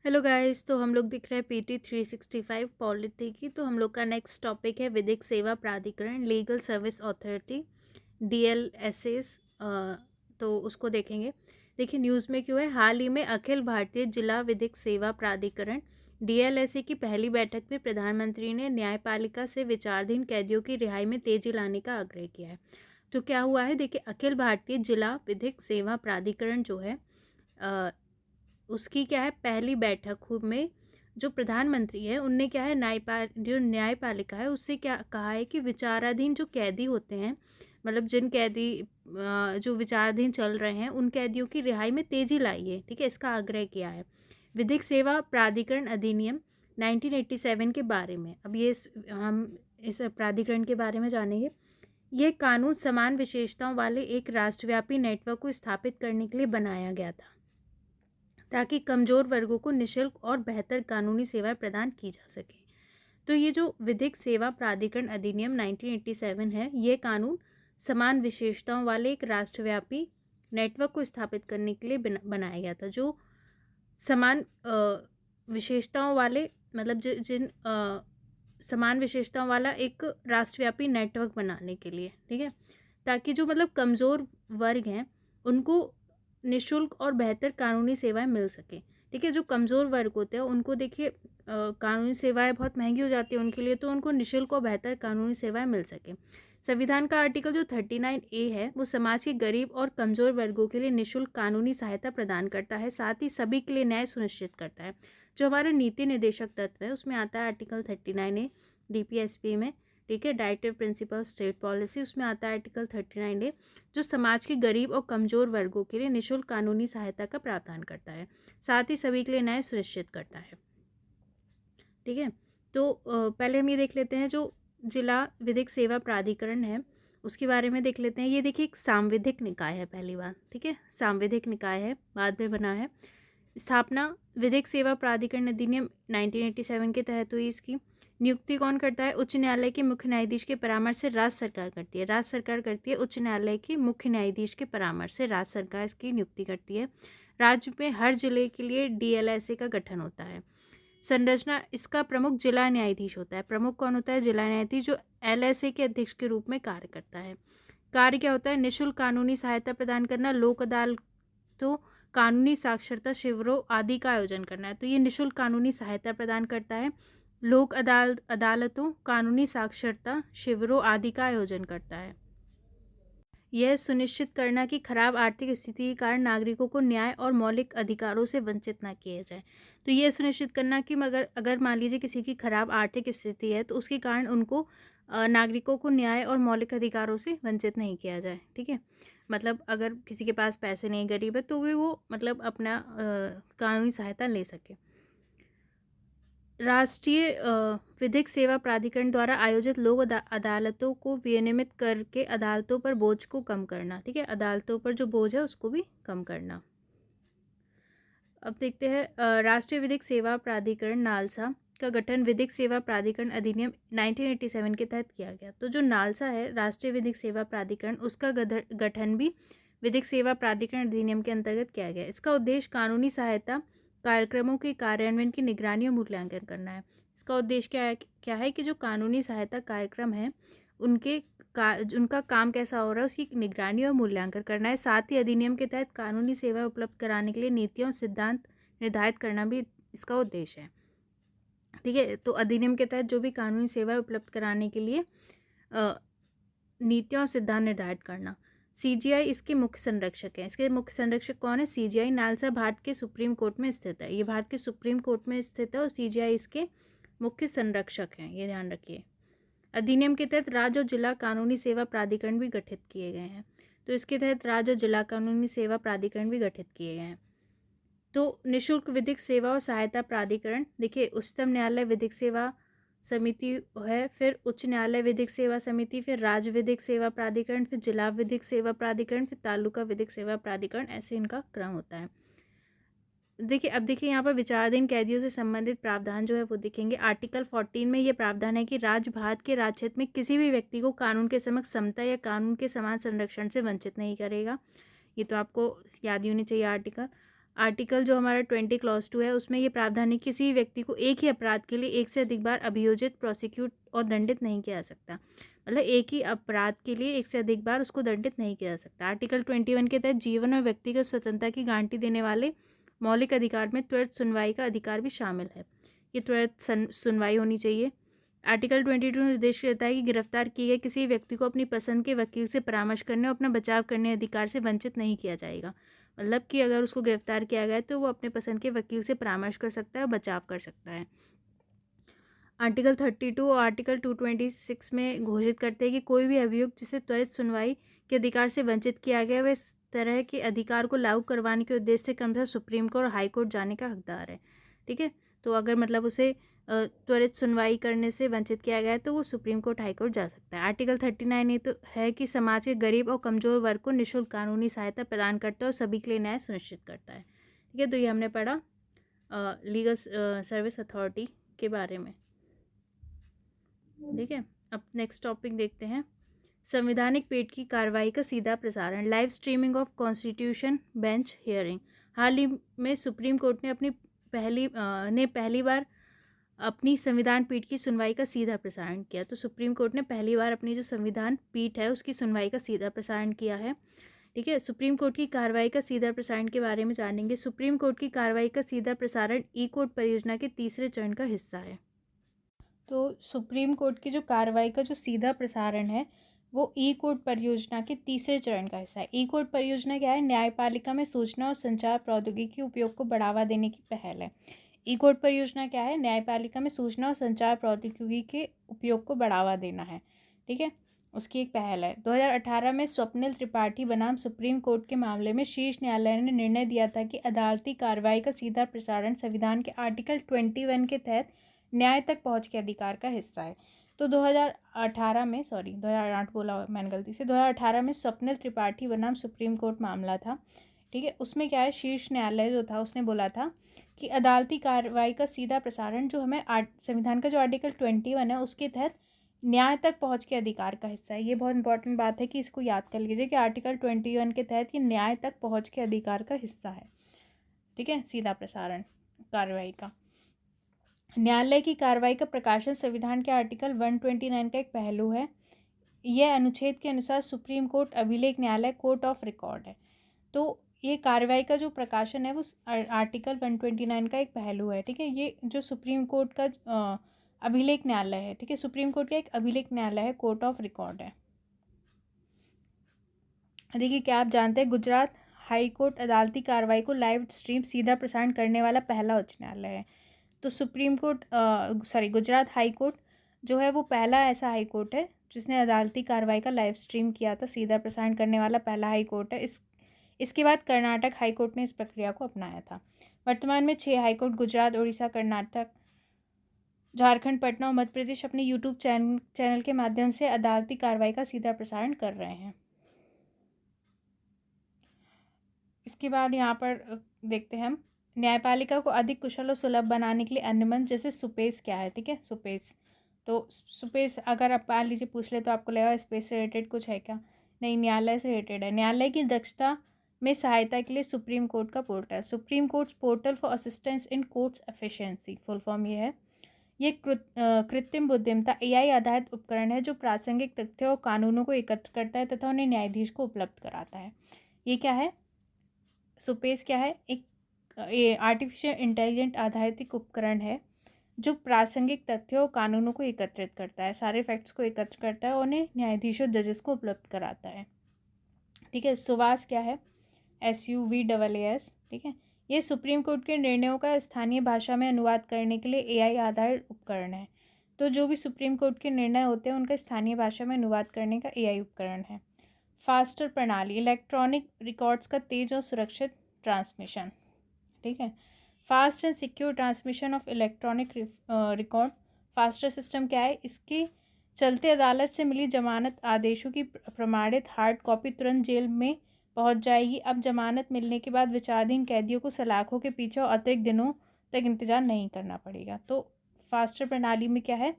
Hello guys. तो हम लोग दिख रहे हैं पीटी 365 पॉलिटी की। तो हम लोग का नेक्स्ट टॉपिक है विधिक सेवा प्राधिकरण, लीगल सर्विस अथॉरिटी, डीएलएसएस। तो उसको देखेंगे। देखिए न्यूज़ में क्यों है, हाल ही में अखिल भारतीय जिला विधिक सेवा प्राधिकरण डीएलएसए की पहली बैठक में प्रधानमंत्री ने न्यायपालिका से विचाराधीन कैदियों की रिहाई में तेजी लाने का आग्रह किया है। तो क्या हुआ है, देखिए अखिल भारतीय जिला विधिक सेवा प्राधिकरण जो है उसकी क्या है पहली बैठक में जो प्रधानमंत्री है उनने क्या है जो न्यायपालिका है उससे क्या कहा है कि विचाराधीन जो कैदी होते हैं, मतलब जिन कैदी जो विचाराधीन चल रहे हैं उन कैदियों की रिहाई में तेजी लाइए, ठीक है, इसका आग्रह किया है। विधिक सेवा प्राधिकरण अधिनियम 1987 के बारे में अब हम इस प्राधिकरण के बारे में जानेंगे। यह कानून समान विशेषताओं वाले एक राष्ट्रव्यापी नेटवर्क को स्थापित करने के लिए बनाया गया था ताकि कमज़ोर वर्गों को निःशुल्क और बेहतर कानूनी सेवाएं प्रदान की जा सके। तो ये जो विधिक सेवा प्राधिकरण अधिनियम 1987 है, ये कानून समान विशेषताओं वाले एक राष्ट्रव्यापी नेटवर्क को स्थापित करने के लिए बनाया गया था। जो समान विशेषताओं वाले मतलब जिन समान विशेषताओं वाला एक राष्ट्रव्यापी नेटवर्क बनाने के लिए, ठीक है, ताकि जो मतलब कमज़ोर वर्ग हैं उनको निःशुल्क और बेहतर कानूनी सेवाएं मिल सकें। ठीक है, जो कमज़ोर वर्ग होते हैं उनको देखिए कानूनी सेवाएं बहुत महंगी हो जाती है उनके लिए, तो उनको निःशुल्क और बेहतर कानूनी सेवाएं मिल सकें। संविधान का आर्टिकल जो 39A है वो समाज के गरीब और कमज़ोर वर्गों के लिए निःशुल्क कानूनी सहायता प्रदान करता है, साथ ही सभी के लिए न्याय सुनिश्चित करता है। जो हमारा नीति निर्देशक तत्व है उसमें आता है आर्टिकल 39A डीपीएसपी में, ठीक है, डायरेक्टिव प्रिंसिपल स्टेट पॉलिसी, उसमें आता है आर्टिकल 39A जो समाज के गरीब और कमज़ोर वर्गों के लिए निःशुल्क कानूनी सहायता का प्रावधान करता है, साथ ही सभी के लिए न्याय सुनिश्चित करता है। ठीक है, तो पहले हम ये देख लेते हैं जो जिला विधिक सेवा प्राधिकरण है उसके बारे में देख लेते हैं। ये देखिए एक सांविधिक निकाय है, पहली बार, ठीक है, सांविधिक निकाय है, बाद में बना है। स्थापना विधिक सेवा प्राधिकरण अधिनियम 1987 के तहत हुई। इसकी नियुक्ति कौन करता है? उच्च न्यायालय के मुख्य न्यायाधीश के परामर्श से राज्य सरकार करती है। राज्य सरकार करती है, उच्च न्यायालय के मुख्य न्यायाधीश के परामर्श से राज्य सरकार इसकी नियुक्ति करती है। राज्य में हर जिले के लिए डीएलएसए का गठन होता है। संरचना, इसका प्रमुख जिला न्यायाधीश होता है। प्रमुख कौन होता है? जिला न्यायाधीश, जो एलएसए के अध्यक्ष के रूप में कार्य करता है। कार्य क्या होता है? निःशुल्क कानूनी सहायता प्रदान करना, लोक अदालतों, कानूनी साक्षरता शिविरों आदि का आयोजन करना है। तो ये निःशुल्क कानूनी सहायता प्रदान करता है, लोक अदालतों, कानूनी साक्षरता शिविरों आदि का आयोजन करता है। यह सुनिश्चित करना कि खराब आर्थिक स्थिति के कारण नागरिकों को न्याय और मौलिक अधिकारों से वंचित ना किया जाए। तो यह सुनिश्चित करना कि मगर अगर मान लीजिए किसी की खराब आर्थिक स्थिति है तो उसके कारण उनको नागरिकों को न्याय और मौलिक अधिकारों से वंचित नहीं किया जाए। ठीक है, मतलब अगर किसी के पास पैसे नहीं, गरीब है, तो भी वो मतलब अपना कानूनी सहायता ले सके। राष्ट्रीय विधिक सेवा प्राधिकरण द्वारा आयोजित लोक अदालतों को विनियमित करके अदालतों पर बोझ को कम करना। ठीक है, अदालतों पर जो बोझ है उसको भी कम करना। अब देखते हैं राष्ट्रीय विधिक सेवा प्राधिकरण नालसा का गठन विधिक सेवा प्राधिकरण अधिनियम 1987 के तहत किया गया। तो जो नालसा है राष्ट्रीय विधिक सेवा प्राधिकरण, उसका गठन भी विधिक सेवा प्राधिकरण अधिनियम के अंतर्गत किया गया। इसका उद्देश्य कानूनी सहायता कार्यक्रमों के कार्यान्वयन की निगरानी और मूल्यांकन करना है। इसका उद्देश्य क्या है कि जो कानूनी सहायता कार्यक्रम है उनका काम कैसा हो रहा है उसकी निगरानी और मूल्यांकन करना है। साथ ही अधिनियम के तहत कानूनी सेवा उपलब्ध कराने के लिए नीतियों और सिद्धांत निर्धारित करना भी इसका उद्देश्य है। ठीक है, तो अधिनियम के तहत जो भी कानूनी सेवा उपलब्ध कराने के लिए नीतियों और सिद्धांत निर्धारित करना। सीजीआई इसके मुख्य संरक्षक हैं। इसके मुख्य संरक्षक कौन है? सीजीआई। नालसा भारत के सुप्रीम कोर्ट में स्थित है। ये भारत के सुप्रीम कोर्ट में स्थित है और सीजीआई इसके मुख्य संरक्षक हैं, ये ध्यान रखिए। अधिनियम के तहत राज्य और जिला कानूनी सेवा प्राधिकरण भी गठित किए गए हैं। तो इसके तहत राज्य और जिला कानूनी सेवा प्राधिकरण भी गठित किए गए हैं। तो निःशुल्क विधिक सेवा और सहायता प्राधिकरण, देखिए उच्चतम न्यायालय विधिक सेवा समिति है, फिर उच्च न्यायालय विधिक सेवा समिति, फिर राज्य विधिक सेवा प्राधिकरण, फिर जिला विधिक सेवा प्राधिकरण, फिर तालुका विधिक सेवा प्राधिकरण, ऐसे इनका क्रम होता है। देखिए अब देखिए यहाँ पर विचाराधीन कैदियों से संबंधित प्रावधान जो है वो दिखेंगे। आर्टिकल 14 में ये प्रावधान है कि राज्य भारत के राज्य क्षेत्र में किसी भी व्यक्ति को कानून के समक्ष समता या कानून के समान संरक्षण से वंचित नहीं करेगा। ये तो आपको याद ही होनी चाहिए आर्टिकल। आर्टिकल जो हमारा 20 क्लॉज 2 है उसमें ये प्रावधान है कि किसी व्यक्ति को एक ही अपराध के लिए एक से अधिक बार अभियोजित, प्रोसिक्यूट और दंडित नहीं किया जा सकता। मतलब एक ही अपराध के लिए एक से अधिक बार उसको दंडित नहीं किया जा सकता। आर्टिकल 21 के तहत जीवन और व्यक्तिगत स्वतंत्रता की गारंटी देने वाले मौलिक अधिकार में त्वरित सुनवाई का अधिकार भी शामिल है। ये त्वरित सुनवाई होनी चाहिए। आर्टिकल 22 निर्देश देता है कि गिरफ्तार किए गए किसी व्यक्ति को अपनी पसंद के वकील से परामर्श करने और अपना बचाव करने अधिकार से वंचित नहीं किया जाएगा। मतलब कि अगर उसको गिरफ्तार किया गया है तो वो अपने पसंद के वकील से परामर्श कर सकता है और बचाव कर सकता है। आर्टिकल 32 और आर्टिकल 226 में घोषित करते हैं कि कोई भी अभियुक्त जिसे त्वरित सुनवाई के अधिकार से वंचित किया गया वह इस तरह के अधिकार को लागू करवाने के उद्देश्य से क्रमशः सुप्रीम कोर्ट और हाई कोर्ट जाने का हकदार है। ठीक है, तो अगर मतलब उसे त्वरित सुनवाई करने से वंचित किया गया है तो वो सुप्रीम कोर्ट, हाई कोर्ट जा सकता है। आर्टिकल 39 ये तो है कि समाज के गरीब और कमज़ोर वर्ग को निःशुल्क कानूनी सहायता प्रदान करता है और सभी के लिए न्याय सुनिश्चित करता है। ठीक है, तो ये हमने पढ़ा लीगल सर्विस अथॉरिटी के बारे में। ठीक है, अब नेक्स्ट टॉपिक देखते हैं। संवैधानिक पीठ की कार्रवाई का सीधा प्रसारण, live streaming of constitution bench hearing. हाल ही में सुप्रीम कोर्ट ने पहली बार अपनी संविधान पीठ की सुनवाई का सीधा प्रसारण किया। तो सुप्रीम कोर्ट ने पहली बार अपनी जो संविधान पीठ है उसकी सुनवाई का सीधा प्रसारण किया है। ठीक है, सुप्रीम कोर्ट की कार्रवाई का सीधा प्रसारण के बारे में जानेंगे। सुप्रीम कोर्ट की कार्रवाई का सीधा प्रसारण ई कोर्ट परियोजना के तीसरे चरण का हिस्सा है। तो सुप्रीम कोर्ट की जो कार्रवाई का जो सीधा प्रसारण है वो ई कोर्ट परियोजना के तीसरे चरण का हिस्सा है। ई कोर्ट परियोजना क्या है? न्यायपालिका में सूचना और संचार प्रौद्योगिकी उपयोग को बढ़ावा देने की पहल है। ई कोर्ट परियोजना क्या है? न्यायपालिका में सूचना और संचार प्रौद्योगिकी के उपयोग को बढ़ावा देना है। ठीक है, उसकी एक पहल है। 2018 में स्वप्निल त्रिपाठी बनाम सुप्रीम कोर्ट के मामले में शीर्ष न्यायालय ने निर्णय दिया था कि अदालती कार्रवाई का सीधा प्रसारण संविधान के आर्टिकल 21 के तहत न्याय तक पहुंच के अधिकार का हिस्सा है। तो 2018 में 2008 बोला मैंने गलती से, 2018 में स्वप्निल त्रिपाठी बनाम सुप्रीम कोर्ट मामला था। ठीक है, उसमें क्या है, शीर्ष न्यायालय जो था उसने बोला था कि अदालती कार्रवाई का सीधा प्रसारण जो हमें संविधान का जो आर्टिकल 21 है उसके तहत न्याय तक पहुंच के अधिकार का हिस्सा है। ये बहुत इंपॉर्टेंट बात है कि इसको याद कर लीजिए कि आर्टिकल 21 के तहत ये न्याय तक पहुंच के अधिकार का हिस्सा है। ठीक है, सीधा प्रसारण कार्रवाई का। न्यायालय की कार्रवाई का प्रकाशन संविधान के आर्टिकल 129 का एक पहलू है। यह अनुच्छेद के अनुसार सुप्रीम कोर्ट अभिलेख न्यायालय कोर्ट ऑफ रिकॉर्ड है। तो ये कार्रवाई का जो प्रकाशन है वो आर्टिकल 129 का एक पहलू है। ठीक है, ये जो सुप्रीम कोर्ट का अभिलेख न्यायालय है। ठीक है, सुप्रीम कोर्ट का एक अभिलेख न्यायालय है, कोर्ट ऑफ रिकॉर्ड है। देखिए, क्या आप जानते हैं गुजरात हाई कोर्ट अदालती कार्रवाई को लाइव स्ट्रीम सीधा प्रसारण करने वाला पहला उच्च न्यायालय है। तो supreme court Gujarat high court जो है वो पहला ऐसा हाई कोर्ट है जिसने अदालती कार्रवाई का लाइव स्ट्रीम किया था, सीधा प्रसारण करने वाला पहला हाई कोर्ट है। इसके बाद कर्नाटक हाई कोर्ट ने इस प्रक्रिया को अपनाया था। वर्तमान में 6 हाई कोर्ट गुजरात, उड़ीसा, कर्नाटक, झारखंड, पटना और मध्य प्रदेश अपने यूट्यूब चैनल के माध्यम से अदालती कार्रवाई का सीधा प्रसारण कर रहे हैं। इसके बाद यहाँ पर देखते हैं हम न्यायपालिका को अधिक कुशल और सुलभ बनाने के लिए अन्य मंच, जैसे सुपेस क्या है। ठीक है, सुपेस, तो सुपेस अगर आप मान लीजिए पूछ ले तो आपको लगेगा स्पेस से रिलेटेड कुछ है क्या? नहीं, न्यायालय से रिलेटेड है। न्यायालय की दक्षता में सहायता के लिए सुप्रीम कोर्ट का पोर्टल है, supreme courts portal for assistance in courts efficiency, full form ये है। ये कृत्रिम बुद्धिमत्ता AI आधारित उपकरण है जो प्रासंगिक तथ्यों और कानूनों को एकत्र करता है तथा उन्हें न्यायाधीश को उपलब्ध कराता है। ये क्या है? सुपेस क्या है? एक आर्टिफिशियल इंटेलिजेंट आधारित एक उपकरण है जो प्रासंगिक तथ्यों और कानूनों को एकत्रित करता है, सारे फैक्ट्स को एकत्र करता है और उन्हें न्यायाधीशों जजेस को उपलब्ध कराता है। ठीक है, सुवास क्या है? SUVAAS। ठीक है, ये सुप्रीम कोर्ट के निर्णयों का स्थानीय भाषा में अनुवाद करने के लिए AI आधारित उपकरण है। तो जो भी सुप्रीम कोर्ट के निर्णय होते हैं उनका स्थानीय भाषा में अनुवाद करने का AI उपकरण है। फास्टर प्रणाली, इलेक्ट्रॉनिक रिकॉर्ड्स का तेज और सुरक्षित ट्रांसमिशन। ठीक है, fast and secure transmission of electronic record. Faster system क्या है? इसके चलते अदालत से मिली जमानत आदेशों की प्रमाणित हार्ड कॉपी तुरंत जेल में पहुंच जाएगी। अब जमानत मिलने के बाद विचाराधीन कैदियों को सलाखों के पीछे और अतिरिक्त दिनों तक इंतजार नहीं करना पड़ेगा। तो फास्टर प्रणाली में क्या है?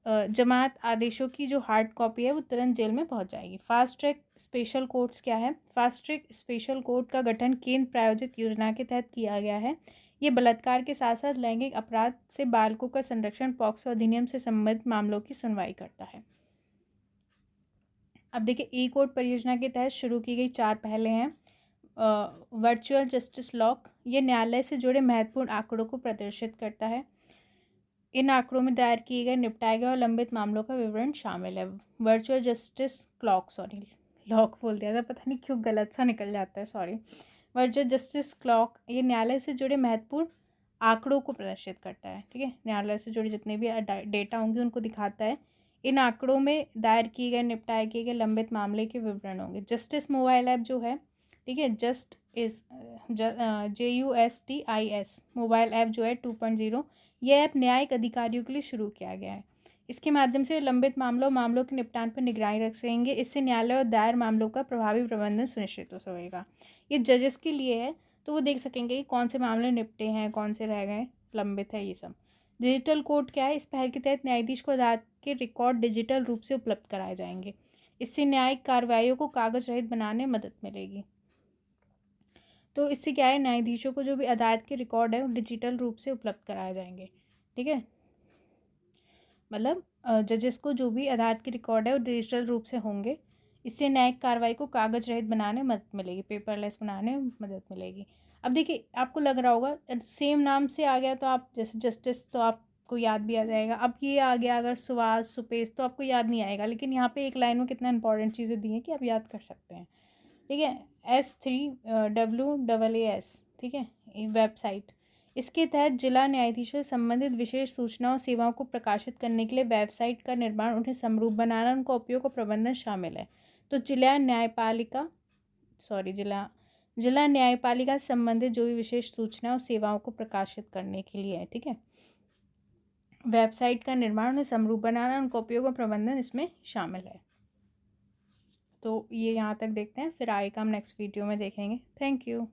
जमात आदेशों की जो हार्ड कॉपी है वो तुरंत जेल में पहुंच जाएगी। फास्ट ट्रैक स्पेशल कोर्ट्स क्या है? फास्ट ट्रैक स्पेशल कोर्ट का गठन केंद्र प्रायोजित योजना के तहत किया गया है। ये बलात्कार के साथ साथ लैंगिक अपराध से बालकों का संरक्षण पॉक्सो अधिनियम से संबंधित मामलों की सुनवाई करता है। अब देखिए, ई कोर्ट परियोजना के तहत शुरू की गई 4 पहलें हैं। वर्चुअल जस्टिस लॉक, ये न्यायालय से जुड़े महत्वपूर्ण आंकड़ों को प्रदर्शित करता है। इन आंकड़ों में दायर किए गए, निपटाए गए और लंबित मामलों का विवरण शामिल है। Virtual justice clock, sorry lock बोल दिया था, पता नहीं क्यों गलत सा निकल जाता है, सॉरी। वर्चुअल जस्टिस क्लॉक ये न्यायालय से जुड़े महत्वपूर्ण आंकड़ों को प्रदर्शित करता है। ठीक है, न्यायालय से जुड़े जितने भी डेटा होंगे उनको दिखाता है। इन आंकड़ों में दायर किए गए, निपटाए किए गए लंबित मामले के विवरण होंगे। जस्टिस मोबाइल ऐप जो है, ठीक है, JUSTIS मोबाइल ऐप जो है 2.0, यह ऐप न्यायिक अधिकारियों के लिए शुरू किया गया है। इसके माध्यम से लंबित मामलों के निपटान पर निगरानी रख सकेंगे। इससे न्यायालय और दायर मामलों का प्रभावी प्रबंधन सुनिश्चित हो सकेगा। ये जजेस के लिए है, तो वो देख सकेंगे कि कौन से मामले निपटे हैं, कौन से रह गए, लंबित है, ये सब। डिजिटल कोर्ट क्या है? इस पहल के तहत न्यायाधीश को अदालत के रिकॉर्ड डिजिटल रूप से उपलब्ध कराए जाएंगे। इससे न्यायिक कार्रवाइयों को कागज रहित बनाने में मदद मिलेगी। तो इससे क्या है, न्यायाधीशों को जो भी अदालत के रिकॉर्ड है वो डिजिटल रूप से उपलब्ध कराए जाएंगे। ठीक है, मतलब जजेस को जो भी अदालत के रिकॉर्ड है वो डिजिटल रूप से होंगे। इससे न्यायिक कार्रवाई को कागज रहित बनाने में मदद मिलेगी, पेपरलेस बनाने में मदद मिलेगी। अब देखिए, आपको लग रहा होगा सेम नाम से आ गया तो आप जैसे जस्टिस तो आपको याद भी आ जाएगा। अब ये आ गया अगर सुभाष, सुपेश, तो आपको याद नहीं आएगा, लेकिन यहाँ पे एक लाइन में कितना इंपॉर्टेंट चीज़ें दी हैं कि आप याद कर सकते हैं। ठीक है, S3WAAS, ठीक है, वेबसाइट। इसके तहत जिला न्यायाधीशों से संबंधित विशेष सूचनाओं सेवाओं को प्रकाशित करने के लिए वेबसाइट का निर्माण, उन्हें समरूप बनाना, उनका उपयोग और प्रबंधन शामिल है। तो जिला न्यायपालिका से संबंधित जो भी विशेष सूचनाओं सेवाओं को प्रकाशित करने के लिए है। ठीक है, वेबसाइट का निर्माण, उन्हें समरूप बनाना, उनका उपयोग और प्रबंधन इसमें शामिल है। तो ये यहाँ तक देखते हैं, फिर आगे का हम नेक्स्ट वीडियो में देखेंगे। Thank you.